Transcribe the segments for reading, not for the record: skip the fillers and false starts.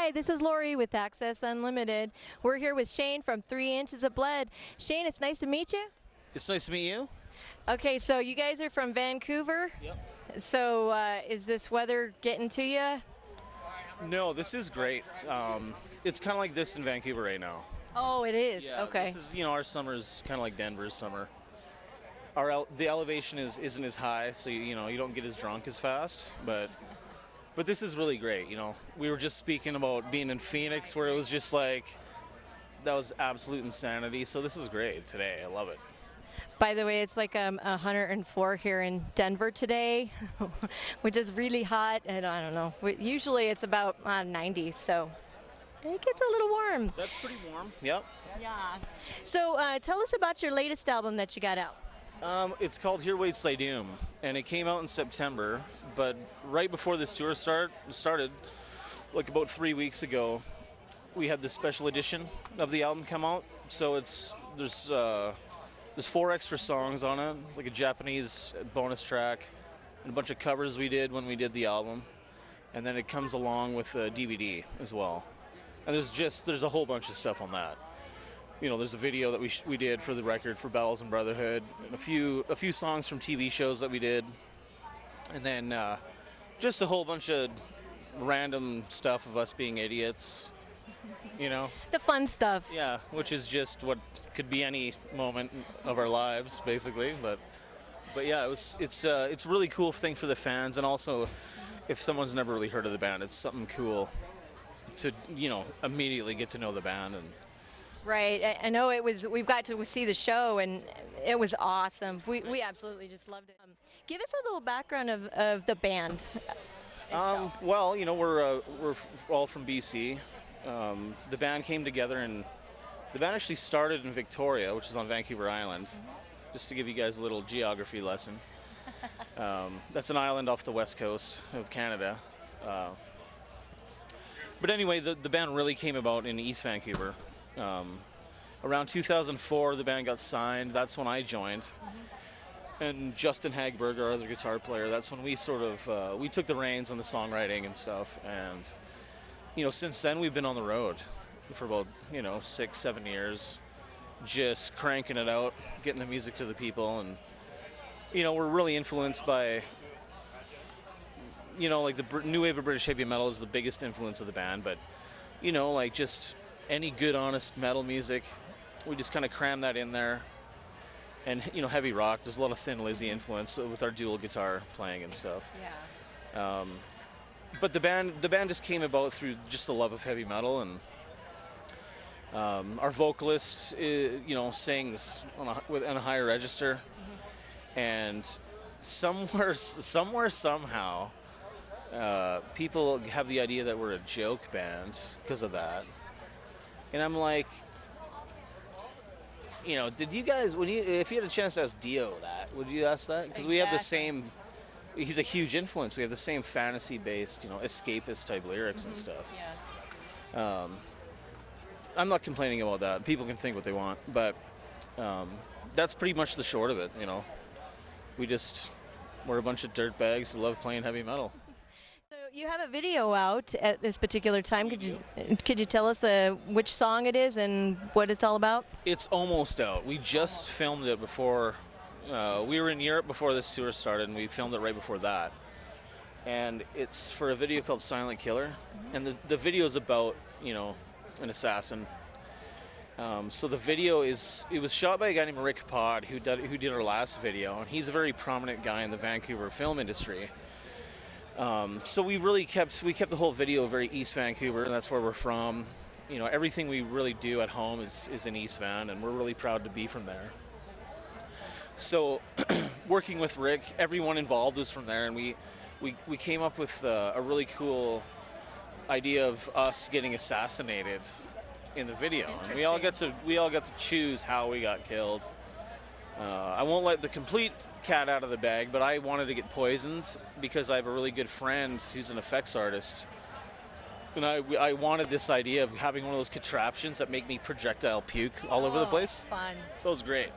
Hi, this is Lori with Access Unlimited. We're here with Shane from 3 Inches of Blood. Shane, it's nice to meet you. It's nice to meet you. Okay, so you guys are from Vancouver. Yep. So is this weather getting to you? No, this is great. It's kind of like this in Vancouver right now. Oh, it is. Yeah, Okay. This is, our summer is kind of like Denver's summer. The elevation isn't as high, so you don't get as drunk as fast. But this is really great. We were just speaking about being in Phoenix, where it was just like that was absolute insanity. So this is great today. I love it. By the way, it's like 104 here in Denver today, which is really hot. And I don't know. Usually it's about 90, so it gets a little warm. That's pretty warm. Yep. Yeah. So tell us about your latest album that you got out. It's called Here Waits Thy Doom, and it came out in September. But right before this tour started, like about 3 weeks ago, we had the special edition of the album come out. So there's 4 extra songs on it, like a Japanese bonus track, and a bunch of covers we did when we did the album, and then it comes along with a DVD as well. And there's a whole bunch of stuff on that. There's a video that we did for the record for Battles and Brotherhood, and a few songs from TV shows that we did, and then just a whole bunch of random stuff of us being idiots. The fun stuff. Yeah, which is just what could be any moment of our lives, basically. But yeah, it's a really cool thing for the fans, and also if someone's never really heard of the band, it's something cool to immediately get to know the band. And Right. I know we've got to see the show, and it was awesome. We absolutely just loved it. Give us a little background of the band itself. Well, we're all from BC. The band came together, and the band actually started in Victoria, which is on Vancouver Island. Just to give you guys a little geography lesson. That's an island off the west coast of Canada. But anyway, the band really came about in East Vancouver. Around 2004, the band got signed. That's when I joined. And Justin Hagberg, our other guitar player, that's when we sort of we took the reins on the songwriting and stuff. And since then we've been on the road for about 6-7 years, just cranking it out, getting the music to the people. And we're really influenced by like the new wave of British heavy metal is the biggest influence of the band, but like just any good honest metal music, we just kind of cram that in there. And heavy rock, there's a lot of Thin Lizzy influence with our dual guitar playing and stuff. Yeah. But the band just came about through just the love of heavy metal, and our vocalist sings on a higher register. Mm-hmm. And somewhere somehow people have the idea that we're a joke band because of that. And I'm like, did you guys, if you had a chance to ask Dio that, would you ask that? Because we have the same, he's a huge influence. We have the same fantasy-based, escapist type lyrics and stuff. Yeah. I'm not complaining about that. People can think what they want, but that's pretty much the short of it. We're a bunch of dirtbags who love playing heavy metal. So you have a video out at this particular time. Could you tell us which song it is and what it's all about? It's almost out. We just filmed it before. We were in Europe before this tour started, and we filmed it right before that. And it's for a video called Silent Killer. Mm-hmm. And the video is about, an assassin. So the video it was shot by a guy named Rick Pod, who did our last video, and he's a very prominent guy in the Vancouver film industry. So we kept the whole video very East Vancouver, and that's where we're from. Everything we really do at home is in East Van, and we're really proud to be from there. So working with Rick, everyone involved was from there, and we came up with a really cool idea of us getting assassinated in the video, and we all got to choose how we got killed. I won't let the complete cat out of the bag, but I wanted to get poisoned because I have a really good friend who's an effects artist, and I wanted this idea of having one of those contraptions that make me projectile puke all over the place. Fun. So it was great.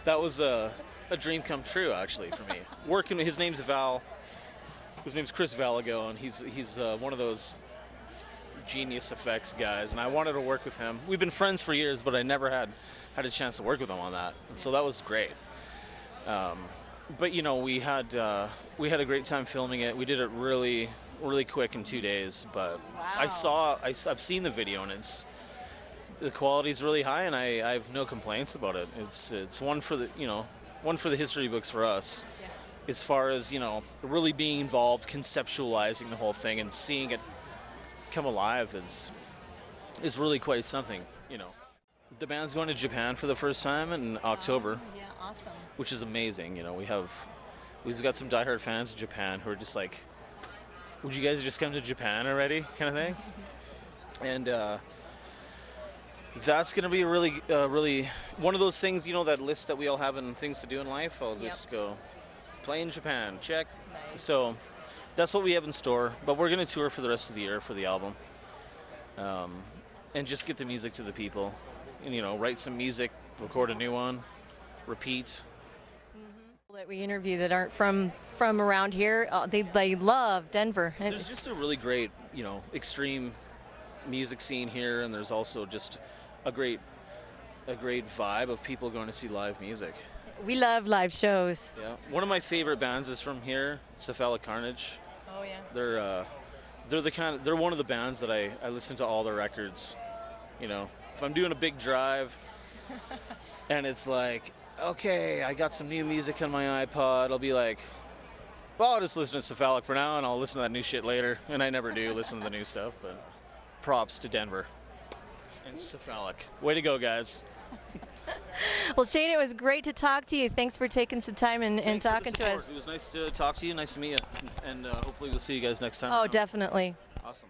That was a dream come true, actually, for me. His name's Val. His name's Chris Valago, and he's one of those genius effects guys, and I wanted to work with him. We've been friends for years, but I never had a chance to work with him on that, and so that was great. But you know, we had a great time filming it. We did it really quick in 2 days, but Wow. I've seen the video, and the quality's really high, and I have no complaints about it. It's one for the history books for us. Yeah. As far as, you know, really being involved, conceptualizing the whole thing and seeing it come alive is really quite something, you know. The band's going to Japan for the first time in October, Yeah, awesome. which is amazing. You know, we've got some diehard fans in Japan who are just like, would you guys just come to Japan already, kind of thing. And that's going to be a really one of those things, you know, that list that we all have in things to do in life. I'll just go play in Japan, check. Nice. So that's what we have in store. But we're going to tour for the rest of the year for the album, and just get the music to the people, and, you know, write some music, record a new one, repeat. That we interview that aren't from around here, they love Denver. There's just a really great, you know, extreme music scene here, and there's also just a great vibe of people going to see live music. We love live shows. Yeah, one of my favorite bands is from here, Cephalic Carnage. Oh yeah. They're one of the bands that I listen to all their records. You know, if I'm doing a big drive and it's like, okay, I got some new music on my iPod, I'll be like, well, I'll just listen to Cephalic for now, and I'll listen to that new shit later. And I never do listen to the new stuff, but props to Denver and Cephalic. Way to go, guys. Well, Shane, it was great to talk to you. Thanks for taking some time and Thanks for the talking to support. us. It was nice to talk to you. Nice to meet you. And hopefully we'll see you guys next time. Oh, definitely. Awesome.